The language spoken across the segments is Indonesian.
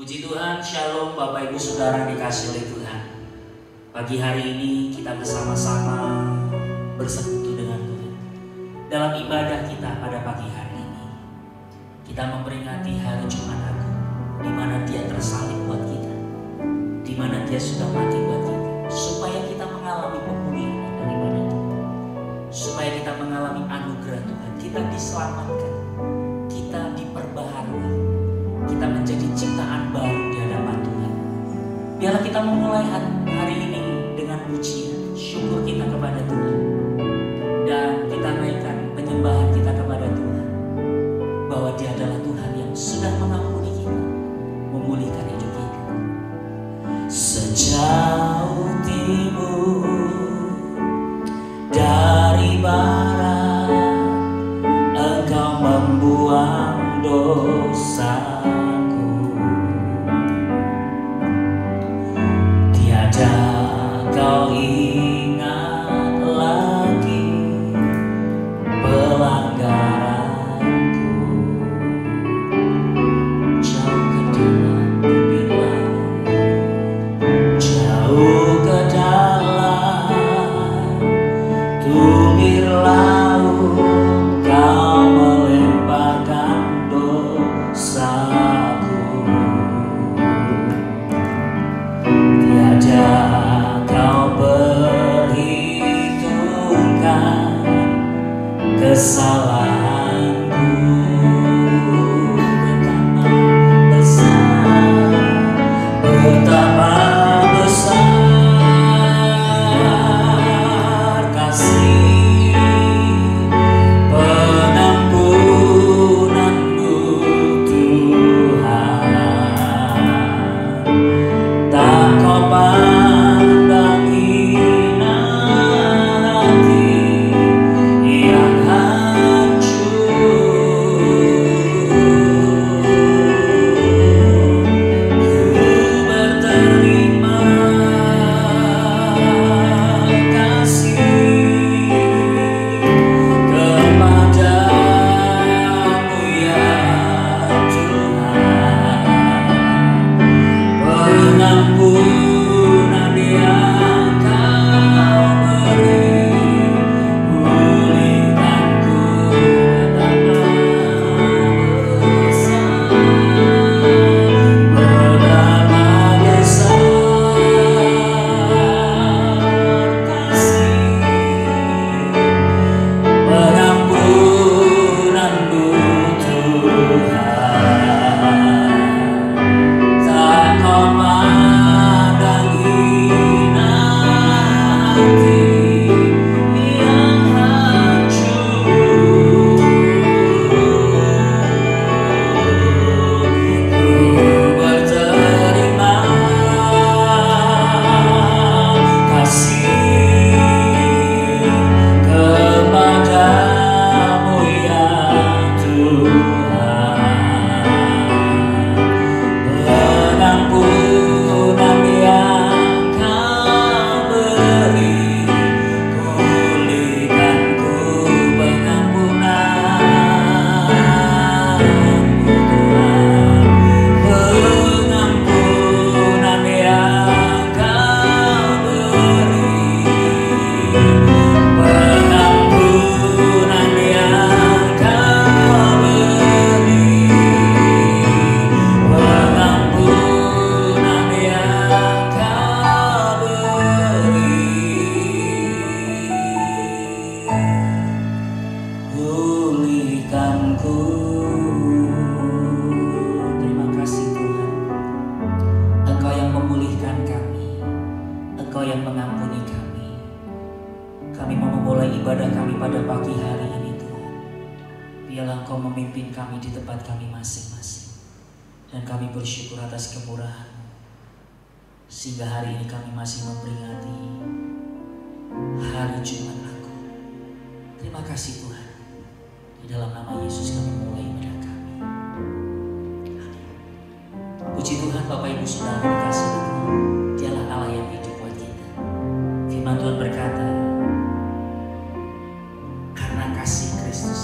Puji Tuhan, Shalom Bapak Ibu Saudara dikasih oleh Tuhan. Pagi hari ini kita bersama-sama bersekutu dengan Tuhan. Dalam ibadah kita pada pagi hari ini, kita memperingati hari Jumat Agung, di mana Dia tersalib buat kita, di mana Dia sudah mati buat kita, supaya kita mengalami pemulihan daripada Tuhan, supaya kita mengalami anugerah Tuhan, kita diselamatkan, kita diperbaharui, kita menjadi ciptaan baru di hadapan Tuhan. Biarlah kita memulai hari ini dengan pujian, syukur kita kepada Tuhan, dan kita naikkan penyembahan kita kepada Tuhan, bahwa Dia adalah Tuhan yang sudah mengampuni kita, memulihkan hidup kita. Sejauh timur dari barat, Engkau membuang dosa. Kau ingat lagi pelanggaranku, jauh ke dalam bibir laut, jauh ke dalam bibir laut, Kau melemparkan dosaku. Tiada kesalahanku, betapa besar kasih pengampunanmu Tuhan. Tak Kau pandang hina hati yang sehingga hari ini kami masih memperingati hari Jumat Agung. Terima kasih Tuhan. Di dalam nama Yesus kami mulai ibadah kami. Amin. Puji Tuhan Bapak Ibu Saudara dikasih Tuhan. Dialah Allah yang hidup buat kita. Firman Tuhan berkata, karena kasih Kristus,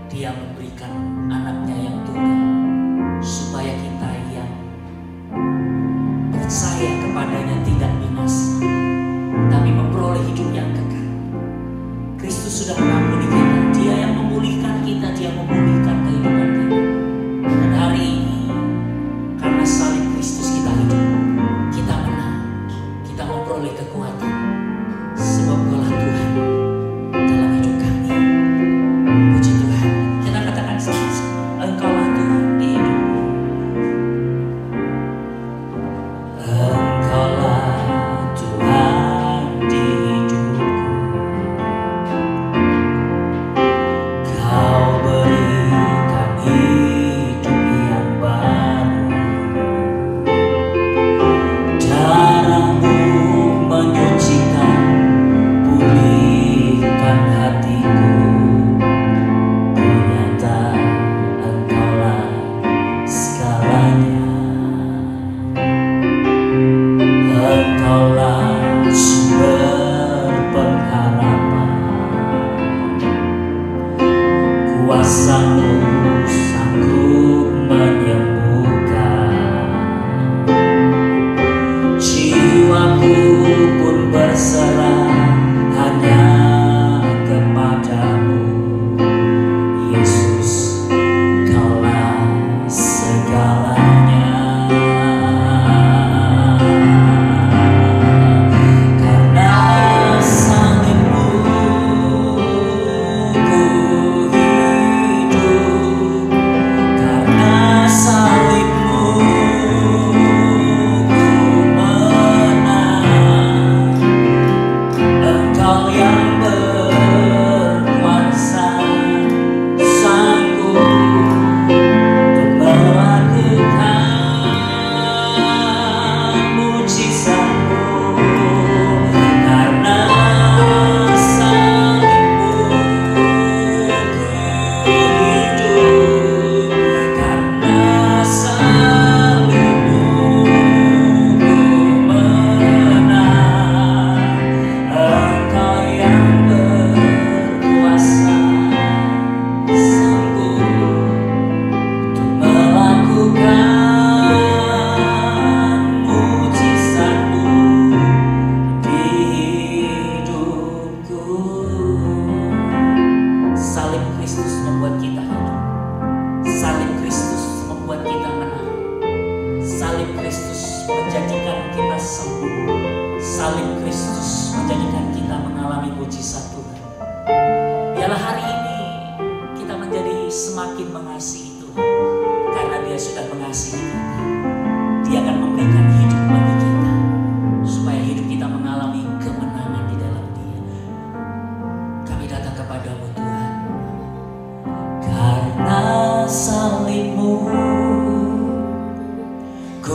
Dia memberikan anaknya yang tunggal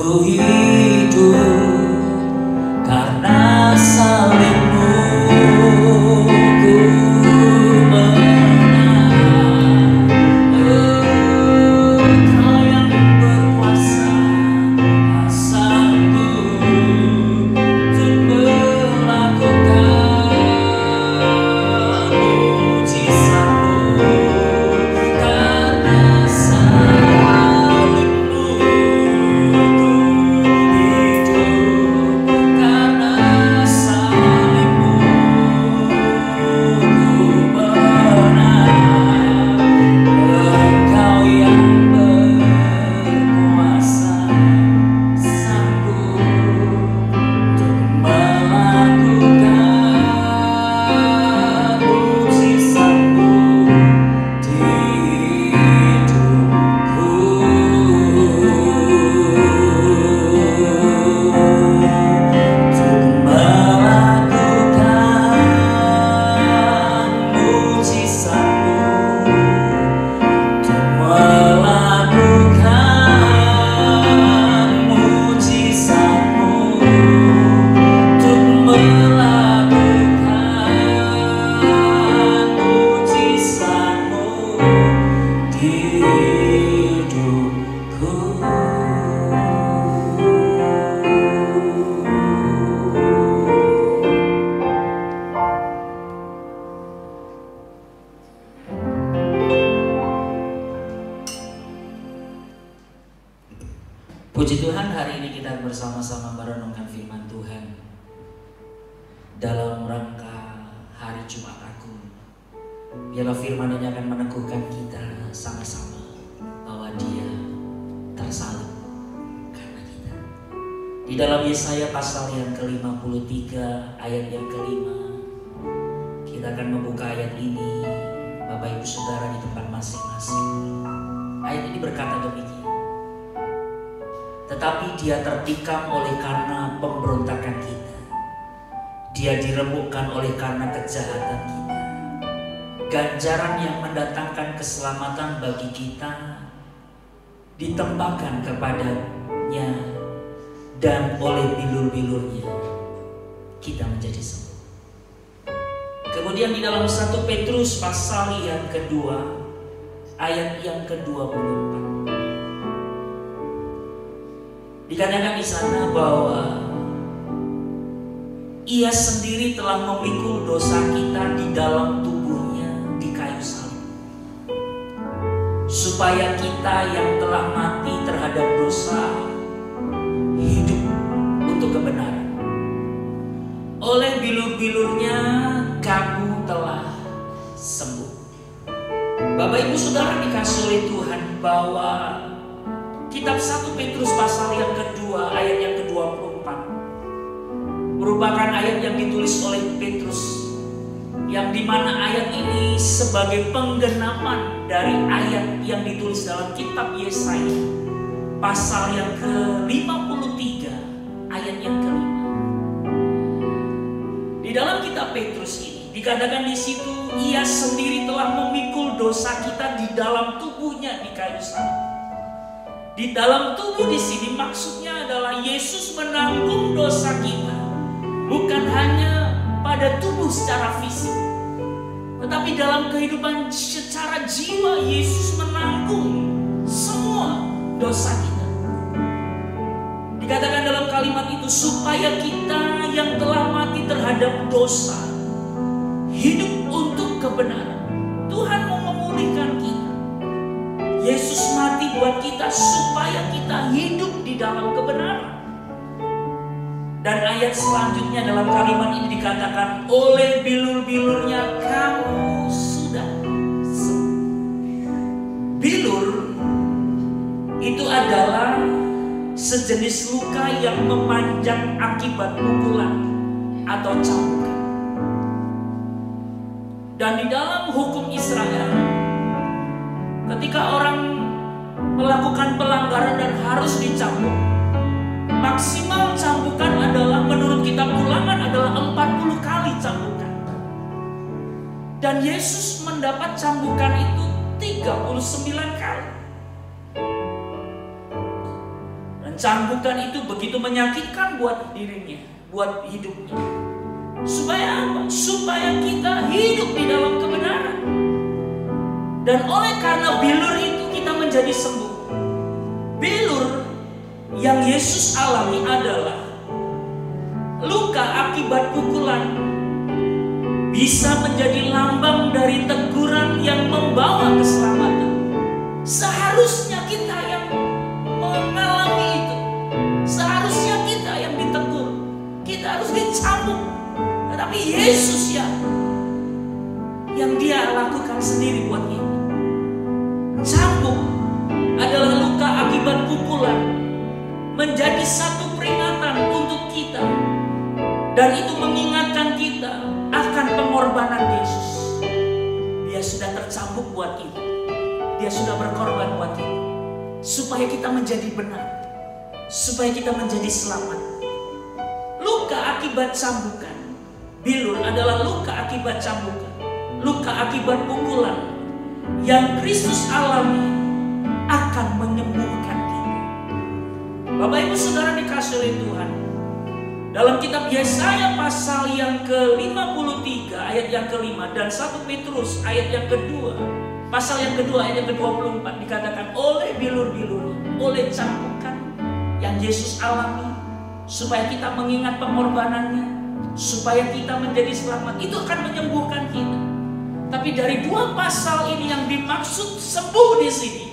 Ku hidup karena salibmu, ku menang. Kau yang berkuasa, asalku untuk melakukan mujizatmu. Karena salibmu, ku hidup. Karena salibmu, ku menang. Engkau yang berkuasa, sanggup untuk melakukan mujizatmu di hidupku. Untuk melakukan mujizatmu, untuk melakukan mujizatmu, untuk melakukan mujizatmu di hidupku. Puji Tuhan, hari ini kita bersama-sama merenungkan firman Tuhan dalam rangka Hari Jumat Agung. Biarlah firman ini akan meneguhkan kita sama-sama bahwa Dia tersalib karena kita. Di dalam Yesaya pasal yang ke-53 ayat yang ke-5, kita akan membuka ayat ini, Bapak Ibu Saudara, di tempat masing-masing. Ayat ini berkata demikian: tetapi Dia tertikam oleh karena pemberontakan kita, Dia diremukkan oleh karena kejahatan kita. Ganjaran yang mendatangkan keselamatan bagi kita ditempatkan kepadanya, dan oleh bilur-bilurnya kita menjadi sembuh. Kemudian di dalam 1 Petrus pasal yang kedua ayat yang ke-24 dikatakan di sana bahwa Ia sendiri telah memikul dosa kita di dalam tubuhnya di kayu salib, supaya kita yang telah mati terhadap dosa hidup untuk kebenaran. Oleh bilur-bilurnya kamu telah sembuh. Bapak Ibu Saudara dikasih oleh Tuhan, bahwa kitab 1 Petrus pasal yang kedua ayat yang ke-24 merupakan ayat yang ditulis oleh Petrus, yang dimana ayat ini sebagai penggenapan dari ayat yang ditulis dalam kitab Yesaya pasal yang ke-53 ayat yang ke-5. Di dalam kitab Petrus ini dikatakan di situ, Ia sendiri telah memikul dosa kita di dalam tubuhnya di kayu salib. Di dalam tubuh di sini maksudnya adalah Yesus menanggung dosa kita, bukan hanya pada tubuh secara fisik, tetapi dalam kehidupan secara jiwa Yesus menanggung semua dosa kita. Dikatakan dalam kalimat itu, supaya kita yang telah mati terhadap dosa hidup untuk kebenaran. Tuhan mau memulihkan kita. Yesus mati buat kita supaya kita hidup di dalam kebenaran. Dan ayat selanjutnya dalam kalimat ini dikatakan, oleh bilur-bilurnya kamu sudah sembuh. Bilur itu adalah sejenis luka yang memanjang akibat pukulan atau cambukan. Dan di dalam hukum Israel, ketika orang melakukan pelanggaran dan harus dicambuk, maksimal cambukan adalah, menurut kitab Ulangan, adalah 40 kali cambukan. Dan Yesus mendapat cambukan itu 39 kali. Dan Cambukan itu begitu menyakitkan buat dirinya, buat hidupnya. Supaya apa? Supaya kita hidup di dalam kebenaran. Dan oleh karena bilur itu kita menjadi sembuh. Bilur yang Yesus alami adalah luka akibat pukulan, bisa menjadi lambang dari teguran yang membawa keselamatan. Seharusnya kita yang mengalami itu, seharusnya kita yang ditegur, kita harus dicambuk. Tetapi Yesus yang dia lakukan sendiri buat kita. Cambuk adalah luka akibat pukulan, menjadi satu peringatan untuk kita, dan itu mengingatkan kita akan pengorbanan Yesus. Dia sudah tercambuk buat kita, dia sudah berkorban buat kita, supaya kita menjadi benar, supaya kita menjadi selamat. Luka akibat cambukan, bilur adalah luka akibat cambukan, luka akibat pukulan yang Kristus alami akan menyembuhkan kita. Bapak Ibu Saudara dikasih oleh Tuhan, dalam kitab Yesaya pasal yang ke-53 ayat yang ke-5 dan 1 Petrus ayat yang kedua, pasal yang kedua ayat yang ke-24 dikatakan, oleh bilur-bilur, oleh cambukan yang Yesus alami, supaya kita mengingat pengorbanannya, supaya kita menjadi selamat, itu akan menyembuhkan kita. Tapi dari dua pasal ini yang dimaksud sembuh di sini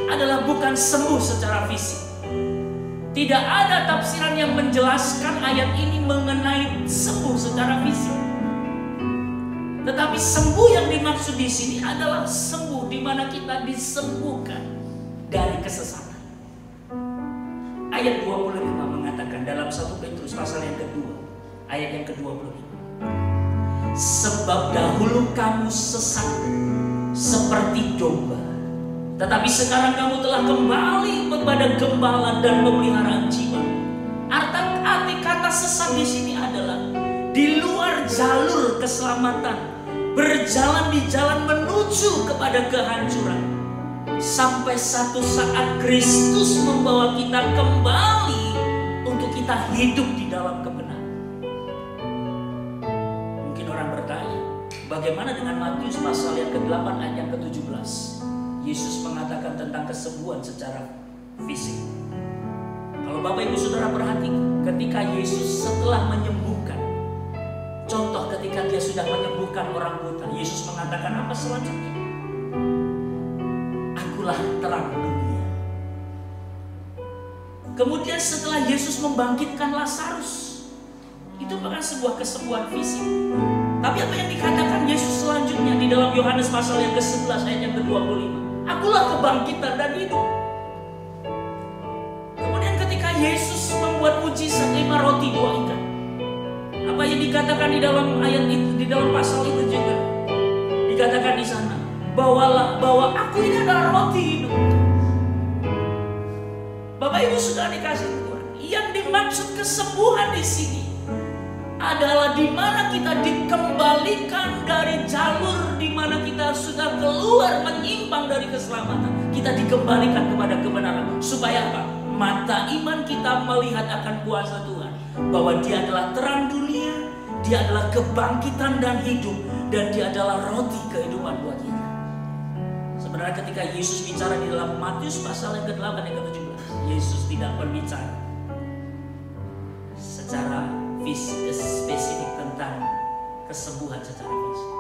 adalah bukan sembuh secara fisik. Tidak ada tafsiran yang menjelaskan ayat ini mengenai sembuh secara fisik. Tetapi sembuh yang dimaksud di sini adalah sembuh di mana kita disembuhkan dari kesesatan. Ayat 25 mengatakan dalam 1 Petrus pasal yang kedua, ayat yang ke-25. Sebab dahulu kamu sesat seperti domba, tetapi sekarang kamu telah kembali kepada gembala dan pemeliharaan jiwa. Arti kata sesat di sini adalah di luar jalur keselamatan, berjalan di jalan menuju kepada kehancuran. Sampai satu saat Kristus membawa kita kembali untuk kita hidup di dalam kebenaran. Bagaimana dengan Matius pasal yang ke-8 ayat yang ke-17? Yesus mengatakan tentang kesembuhan secara fisik. Kalau Bapak Ibu Saudara perhatikan, ketika Yesus setelah menyembuhkan, contoh ketika dia sudah menyembuhkan orang buta, Yesus mengatakan apa selanjutnya? Akulah terang dunia. Kemudian setelah Yesus membangkitkan Lazarus, itu bukan sebuah kesembuhan fisik. Tapi apa yang dikatakan Yesus selanjutnya di dalam Yohanes pasal yang ke-11 ayat yang ke-25? Akulah kebangkitan dan hidup. Kemudian ketika Yesus membuat mujizat 5 roti 2 ikan, apa yang dikatakan di dalam ayat itu, di dalam pasal itu juga dikatakan di sana, bahwa aku ini adalah roti hidup. Bapak Ibu sudah dikasih Tuhan, yang dimaksud kesembuhan di sini adalah di mana kita dikembalikan dari jalur di mana kita sudah keluar menyimpang dari keselamatan. Kita dikembalikan kepada kebenaran. Supaya apa? Mata iman kita melihat akan kuasa Tuhan, bahwa Dia adalah terang dunia, Dia adalah kebangkitan dan hidup, dan Dia adalah roti kehidupan buat kita. Sebenarnya ketika Yesus bicara di dalam Matius pasal yang ke-8 dan ke-17, Yesus tidak berbicara secara spesifik tentang kesembuhan secara fisik,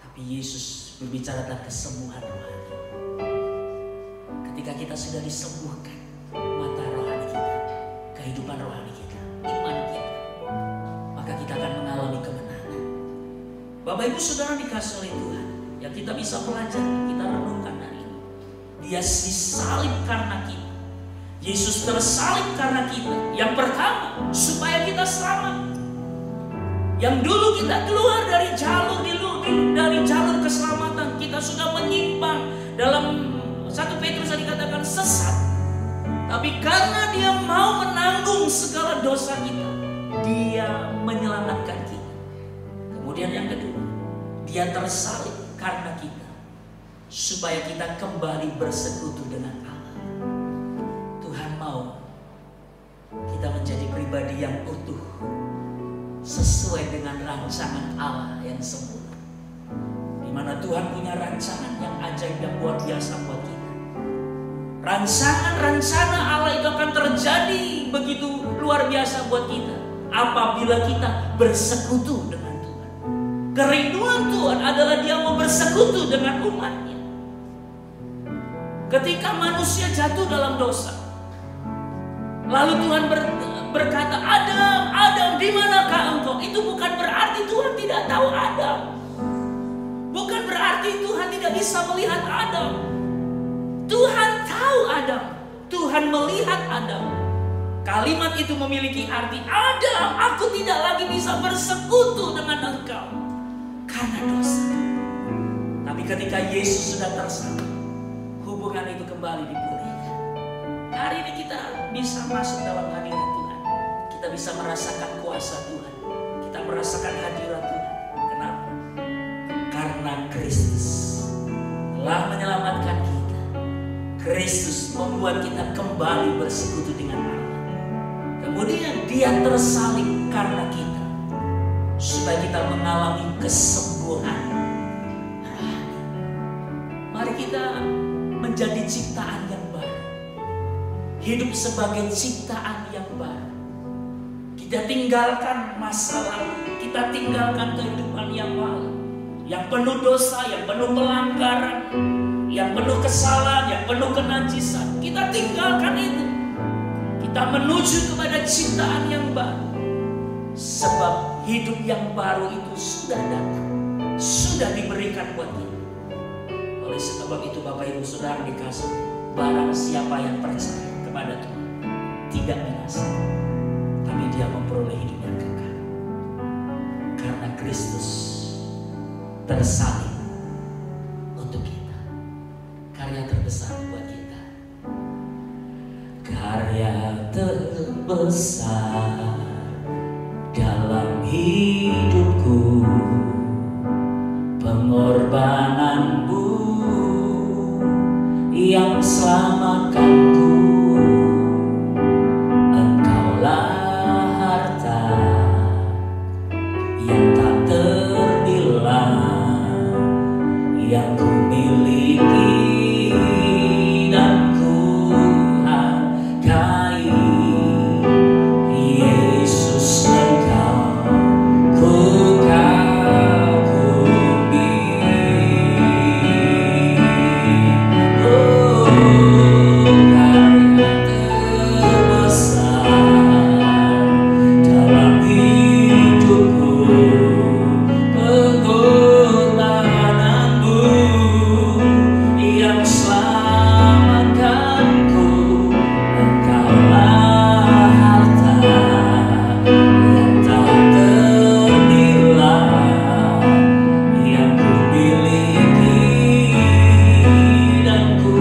tapi Yesus berbicara tentang kesembuhan rohani. Ketika kita sudah disembuhkan, mata rohani kita, kehidupan rohani kita, iman kita, maka kita akan mengalami kemenangan. Bapak Ibu Saudara dikasih oleh Tuhan, yang kita bisa pelajari, kita renungkan hari ini. Dia disalib karena kita. Yesus tersalib karena kita. Yang pertama, supaya kita selamat. Yang dulu kita keluar dari jalur keselamatan, kita sudah menyimpang. Dalam 1 Petrus dikatakan sesat. Tapi karena Dia mau menanggung segala dosa kita, Dia menyelamatkan kita. Kemudian yang kedua, Dia tersalib karena kita, supaya kita kembali bersekutu dengan Allah. Tuhan mau Tuhan punya rancangan yang ajaib dan luar biasa buat kita. Rancangan Allah itu akan terjadi begitu luar biasa buat kita apabila kita bersekutu dengan Tuhan. Kerinduan Tuhan adalah Dia mau bersekutu dengan umatnya. Ketika manusia jatuh dalam dosa, lalu Tuhan berkata, Adam, di manakah engkau? Itu bukan berarti Tuhan tidak tahu Adam. Bukan berarti Tuhan tidak bisa melihat Adam. Tuhan tahu Adam. Tuhan melihat Adam. Kalimat itu memiliki arti, Adam, aku tidak lagi bisa bersekutu dengan engkau karena dosa. Tapi ketika Yesus sudah tersalib, hubungan itu kembali dipulihkan. Hari ini kita bisa masuk dalam hadirat Tuhan. Kita bisa merasakan kuasa Tuhan. Kita merasakan hadirat Tuhan. Kenapa? Karena Kristus telah menyelamatkan kita. Kristus membuat kita kembali bersekutu dengan Allah. Kemudian Dia tersalib karena kita, supaya kita mengalami kesembuhan. Mari kita menjadi ciptaan yang baru. Hidup sebagai ciptaan yang baru. Kita tinggalkan masa lalu. Kita tinggalkan kehidupan yang lalu, yang penuh dosa, yang penuh pelanggaran, yang penuh kesalahan, yang penuh kenajisan. Kita tinggalkan itu. Kita menuju kepada ciptaan yang baru. Sebab hidup yang baru itu sudah datang, sudah diberikan buat kita. Oleh sebab itu Bapak Ibu Saudara dikasih, barang siapa yang percaya kepada Tuhan tidak binasa, tapi dia memperoleh hidup yang kekal. Karena Kristus tersalib untuk kita. Karya terbesar buat kita. Karya terbesar dalam hidupku, pengorbananmu yang selamatkanku. Engkaulah harta yang tak ternilai yang ku miliki dan ku hargai. Yesus, Engkau ku kagumi. Oh, karya terbesar dalam hidupku, pengorbananmu yang selamatkanku. Engkaulah harta yang tak ternilai yang ku miliki dan ku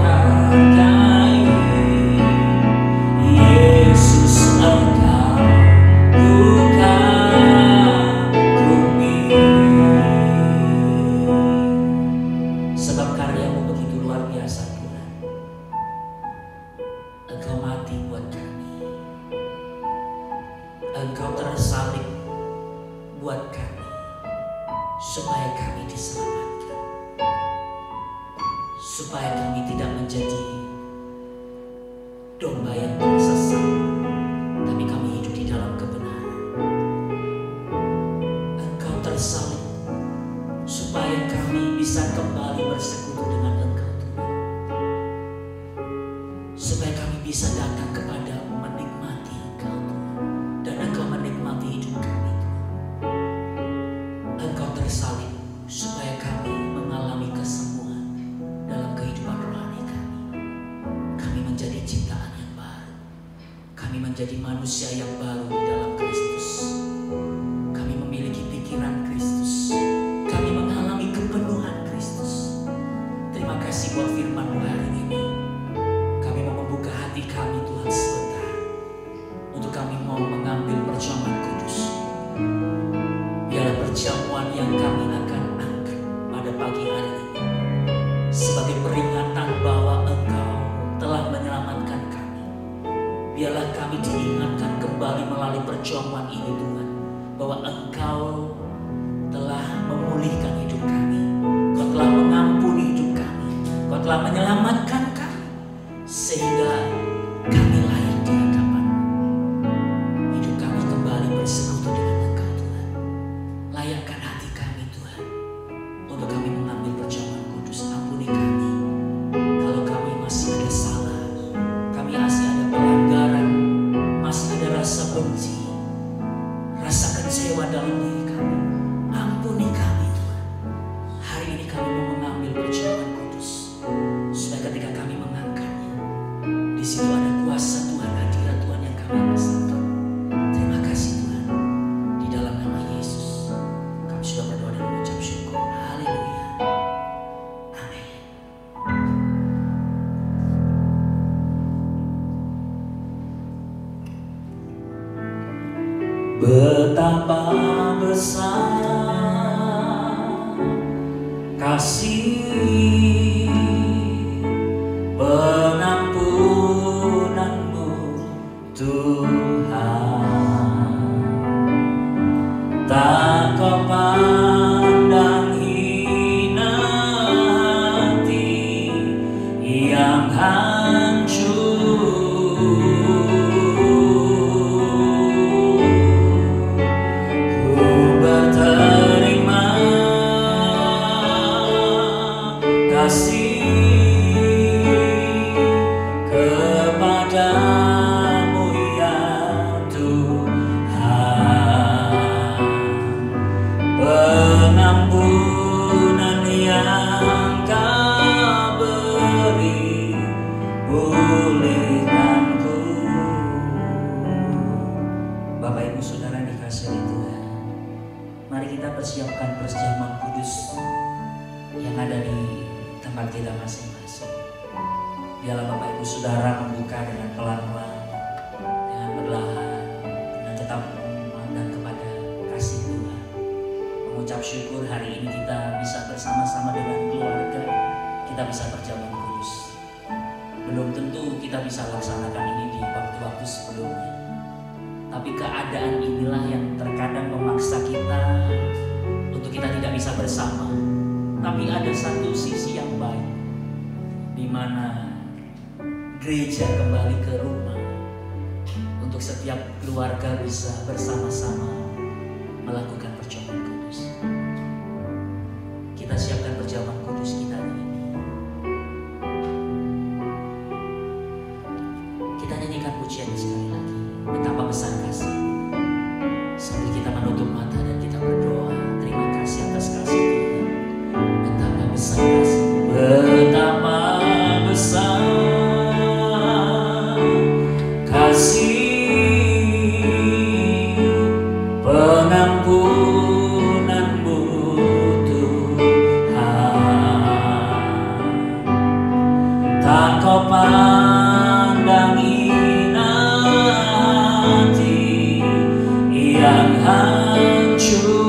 hargai. Yesus, Engkau ku kagumi. Sebab karyamu begitu luar biasa Tuhan. Engkau mati buat kami. Engkau tersalib buat kami, supaya kami diselamatkan, supaya kami tidak menjadi domba yang tersesat, tapi kami hidup di dalam kebenaran. Engkau tersalib supaya kami bisa kembali bersekutu dengan Engkau Tuhan, supaya kami bisa datang kepadamu menikmati Engkau Tuhan, dan Engkau menikmati hidup kami Tuhan. Engkau tersalib supaya kami mengalami kesembuhan dalam kehidupan rohani kami. Kami menjadi ciptaan yang baru. Kami menjadi manusia yang baru di dalam Kristus. Kami memiliki pikiran Kristus. Kami mengalami kepenuhan Kristus. Terima kasih buat firman-Mu hari ini. Kami mau membuka hati kami Tuhan sebentar, untuk kami mau mengambil perjamuan kudus. Biarlah perjamuan yang kami akan angkat pada pagi hari ini sebagai peringatan bahwa Engkau telah menyelamatkan kami. Biarlah kami diingatkan kembali melalui perjamuan ini Tuhan, bahwa Engkau telah memulihkan hidup kami. Engkau telah menyelamatkan kami sehingga kami layak di hadapan. Hidup kami kembali bersekutu dengan Engkau Tuhan. Layakkan hati kami Tuhan untuk kami mengambil perjamuan kudus. Ampuni kami kalau kami masih ada salah, kami masih ada pelanggaran, masih ada rasa benci, rasa kecewa dalam diri kami. Ampuni kami Tuhan. Hari ini kami mau mengambil perjamuan kudus, supaya ketika kami mengangkatnya, di situ ada kuasa Tuhan, hadirat Tuhan yang kami rasakan. Terima kasih Tuhan. Di dalam nama Yesus kami sudah berdoa dan mengucap syukur. Haleluya. Amin. Betapa besar kasih pengampunanmu Tuhan, tak kau pandang hina hati yang hancur. Ku berterima kasih kepadamu ya Tuhan. Pengampunan yang Kau beri pulihkanku. Bapak Ibu Saudara dikasihi Tuhan, mari kita persiapkan perjamuan kudus yang ada di tempat kita masing-masing. Biarlah Bapak Ibu Saudara membuka dengan pelan-pelan, dengan perlahan, dengan tetap memandang kepada kasih Tuhan. Mengucap syukur hari ini kita bisa bersama-sama dengan keluarga, kita bisa perjamuan kudus. Belum tentu kita bisa laksanakan ini di waktu-waktu sebelumnya, tapi keadaan inilah yang terkadang memaksa kita untuk kita tidak bisa bersama. Tapi ada satu sisi yang baik, di mana gereja kembali ke rumah untuk setiap keluarga bisa bersama-sama melakukan perjamuan kudus. Kita siapkan perjamuan kudus kita ini. Kita nyanyikan pujian sekali lagi, betapa besar kasih. Sambil kita menutup mata dan kita berdoa, terima kasih atas kasih Tuhan. Betapa besar kasih, betapa besar kasih pengampunanmu Tuhan, tak kau pandang hina hati yang hancur.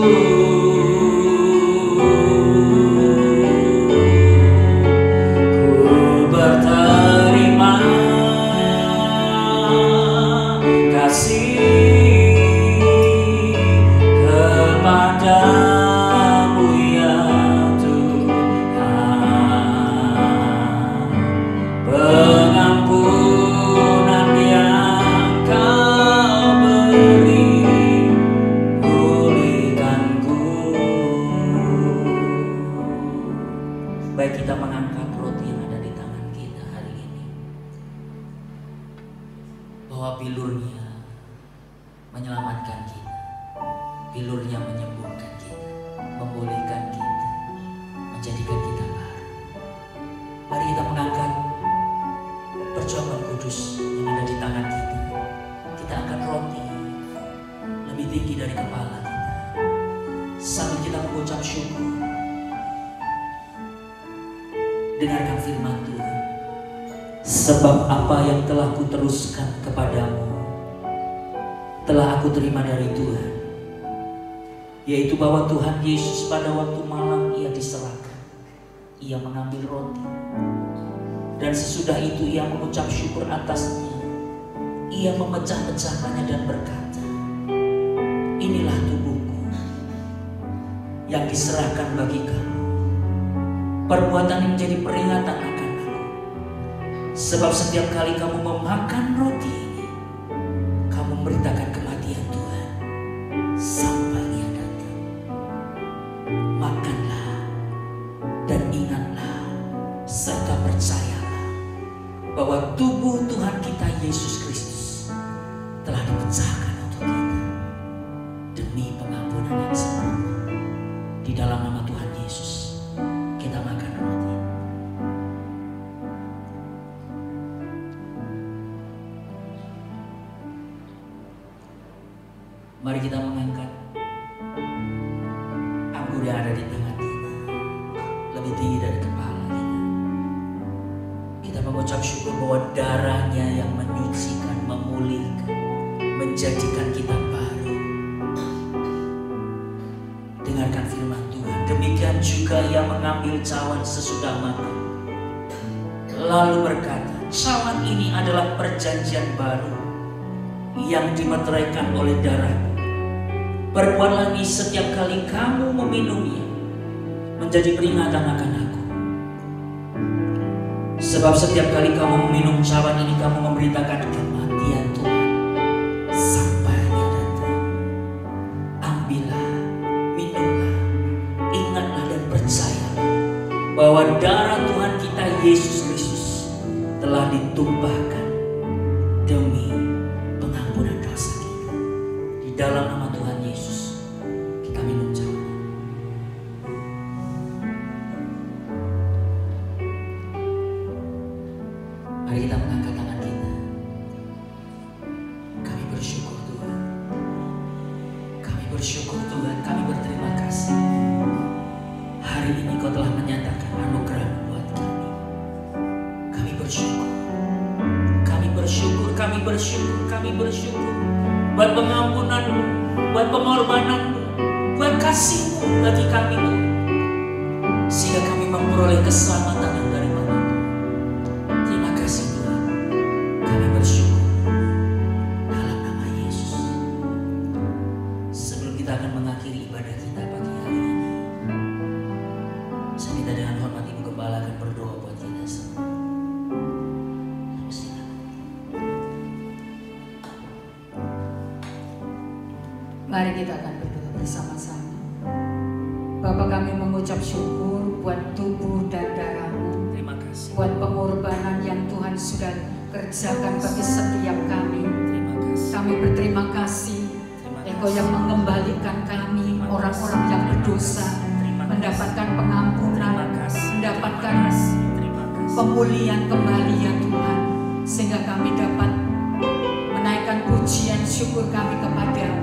Baik, kita mengangkat roti yang ada di tangan kita hari ini, bahwa pilurnya menyelamatkan kita, pilurnya menyembuhkan kita, memulihkan kita, menjadikan kita baru. Mari kita mengangkat perjamuan kudus yang ada di tangan kita. Kita angkat roti lebih tinggi dari kepala kita, sambil kita mengucap syukur. Dengarkan firman Tuhan. Sebab apa yang telah kuteruskan kepadamu telah aku terima dari Tuhan, yaitu bahwa Tuhan Yesus pada waktu malam ia diserahkan, ia mengambil roti, dan sesudah itu ia mengucap syukur atasnya, ia memecah-mecahkannya dan berkata, inilah tubuhku yang diserahkan bagi kamu. Perbuatan ini menjadi peringatan akan Sebab setiap kali kamu memakan roti ini, kamu memberitakan kematian Tuhan sampai Ia datang. Makanlah dan ingatlah serta percayalah bahwa tubuh Tuhan kita Yesus Kristus telah dipecahkan untuk kita demi pengampunan yang sempurna. Di dalam nama Tuhan Yesus kita makan roti. Mari kita mengangkat anggur yang ada di tangan kita lebih tinggi dari kepala kita. Kita mengucap syukur bahwa darahnya yang menyucikan, memulihkan, menjadikan kita baru. Dengarkan firman Tuhan. Demikian juga Ia mengambil cawan sesudah makan, lalu berkata, cawan ini adalah perjanjian baru yang dimeteraikan oleh darahku. Perbuatlah ini setiap kali kamu meminumnya, menjadi peringatan akan aku. Sebab setiap kali kamu meminum cawan ini, kamu memberitakan kematian Tuhan sampai Ia datang. Ambillah, minumlah, ingatlah dan percayalah bahwa darah Tuhan kita Yesus Kristus telah ditumpahkan demi pengampunan dosa kita. Di dalam nama Tuhan Yesus kita minum cawan. Mari kita mengangkat tangan kita. Kami bersyukur Tuhan. Kami bersyukur Tuhan. Kami berterima kasih. Hari ini Kau telah menyatakan anugerah buat kami. Kami bersyukur. Kami bersyukur. Kami bersyukur. Kami bersyukur. Buat pengampunan-Mu, buat pengorbanan-Mu, buat kasih-Mu bagi kami Tuhan. Sehingga kami memperoleh keselamatan yang daripada Tuhan. Terima kasih Tuhan. Kami bersyukur dalam nama Yesus. Sebelum kita akan mengakhiri ibadah kita pagi hari ini, saya minta dengan hormat Ibu Gembala akan berdoa buat kita semua. Mari kita akan berdoa bersama-sama. Bapa, kami mengucap syukur buat tubuh dan darah-Mu, Terima kasih. buat pengorbanan yang Tuhan sudah kerjakan bagi setiap kami. Terima kasih. Kami berterima kasih. Engkau yang mengembalikan kami, orang-orang yang berdosa, mendapatkan pengampunan, mendapatkan pemulihan kembali ya Tuhan, sehingga kami dapat menaikkan pujian syukur kami kepadamu.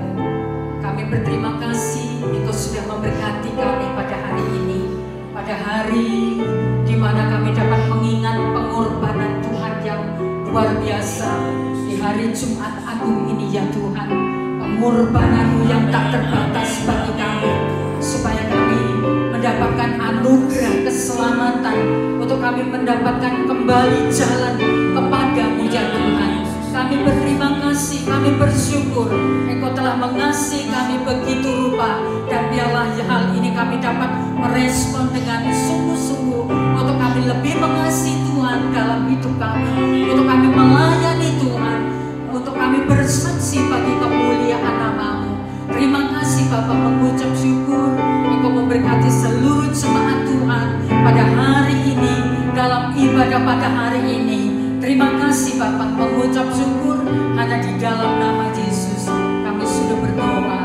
Kami berterima kasih Engkau sudah memberkati kami pada hari ini, pada hari di mana kami dapat mengingat pengorbanan Tuhan yang luar biasa di hari Jumat Agung ini ya Tuhan. Pengorbanan-Mu yang tak terbatas bagi kami, supaya kami mendapatkan anugerah keselamatan, untuk kami mendapatkan kembali jalan kepadamu ya Tuhan. Kami berterima kasih, kami bersyukur Engkau telah mengasihi kami begitu rupa, dan biarlah hal ini kami dapat merespon dengan sungguh-sungguh, untuk kami lebih mengasihi Tuhan dalam hidup kami, untuk kami melayani Tuhan, untuk kami bersaksi bagi kemuliaan nama-Mu. Terima kasih Bapa, mengucap syukur Engkau memberkati seluruh jemaat Tuhan pada hari ini, dalam ibadah pada hari ini. Terima kasih Bapa, mengucap syukur hanya di dalam nama Yesus kami sudah berdoa.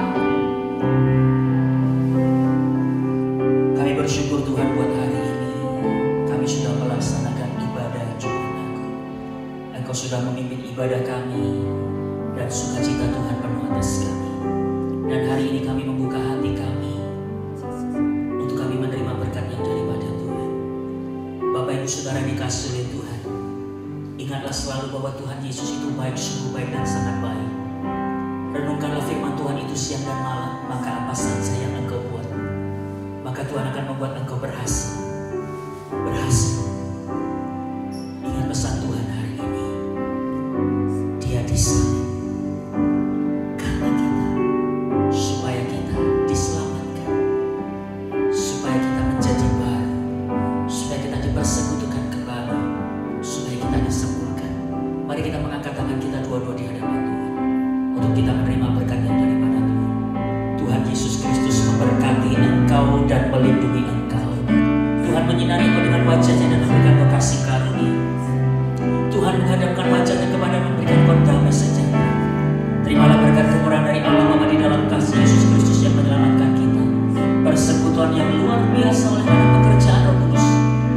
Kami bersyukur Tuhan buat hari ini. Kami sudah melaksanakan ibadah Jumat Agung. Engkau sudah memimpin ibadah kami, dan sukacita Tuhan penuh atas kami. Dan hari ini kami membuka hati kami untuk kami menerima berkat yang daripada Tuhan. Bapak Ibu Saudara dikasihi oleh Tuhan, ingatlah selalu bahwa Tuhan Yesus itu baik, sungguh baik dan sangat baik. Renungkanlah firman Tuhan itu siang dan malam, maka apa saja yang engkau buat, maka Tuhan akan membuat engkau berhasil. Berhasil. Ingat pesan Tuhan hari ini. Dia di sana karena kita, supaya kita diselamatkan, supaya kita menjadi baru, supaya kita dipersekutukan kembali, supaya kita diselamatkan. akan mengangkat tangan kita dua-dua di hadapan Tuhan untuk kita menerima berkat yang daripada Tuhan. Tuhan Yesus Kristus memberkati engkau dan melindungi engkau. Tuhan menyinari engkau dengan wajahnya dan memberikan engkau kasih karunia. Tuhan menghadapkan wajahnya kepada memberikan engkau damai sejahtera. Terimalah berkat kemurahan dari Allah Bapa di dalam kasih Yesus Kristus yang menyelamatkan kita. Persekutuan yang luar biasa oleh karena pekerjaan Roh Kudus.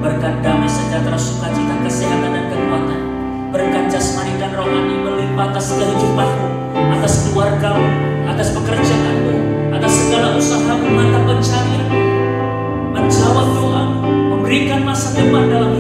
Berkat damai sejahtera, sukacita, kesehatan dan kekuatan. Berkat jasmani dan rohani melimpah atas kehidupanmu, atas keluargamu, atas pekerjaanmu, atas segala usahamu, mata pencarianmu, menjawab doamu, memberikan masa depan dalam